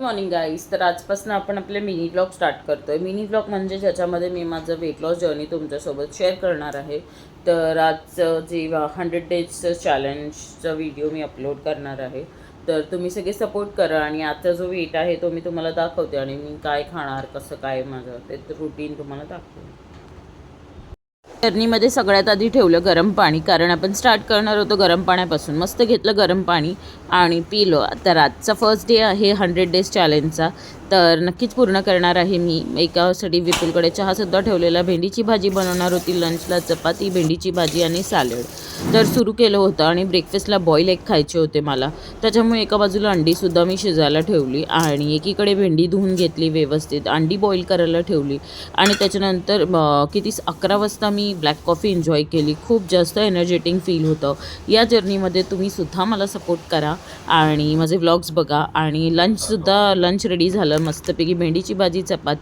Morning guys. तर आजपासून आपण आपले मिनी ब्लॉग स्टार्ट करतो आहे. मिनी ब्लॉग म्हणजे ज्याच्यामध्ये मी माझं वेट लॉस जर्नी तुमच्यासोबत शेअर करणार आहे. तर आजचं जे 100 डेजचं चॅलेंजचा व्हिडिओ मी अपलोड करणार आहे. तर तुम्ही सगळे सपोर्ट करा आणि आजचा जो वेट आहे तो मी तुम्हाला दाखवते आणि मी काय खाणार, कसं काय माझं ते रुटीन तुम्हाला दाखवते. जर्नीमध्ये सगळ्यात आधी ठेवलं गरम पाणी, कारण आपण स्टार्ट करणार होतो गरम पाण्यापासून. मस्त घेतलं गरम पाणी आणि पिलं. तर आजचा फर्स्ट डे आहे 100 डेज चॅलेंजचा. तर नक्कीच पूर्ण करणार आहे मी. एकासाठी विपुलकडे चहासुद्धा ठेवलेला. भेंडीची भाजी बनवणार होती लंचला, चपाती, भेंडीची भाजी आणि सॅलड. तर सुरू केलं होतं आणि ब्रेकफास्टला बॉईल एग खायचे होते मला. त्याच्यामुळे एका बाजूला अंडीसुद्धा मी शिजायला ठेवली आणि एकीकडे भेंडी धुवून घेतली व्यवस्थित, अंडी बॉईल करायला ठेवली आणि त्याच्यानंतर किती 11 वाजता मी ब्लॅक कॉफी एन्जॉय केली. खूप जास्त एनर्जेटिक फील होतं. या जर्नीमध्ये तुम्हीसुद्धा मला सपोर्ट करा आणि माझे व्लॉग्स बघा. आणि लंच रेडी झालं मस्तपैकी. भेंडीची भाजी, चपाती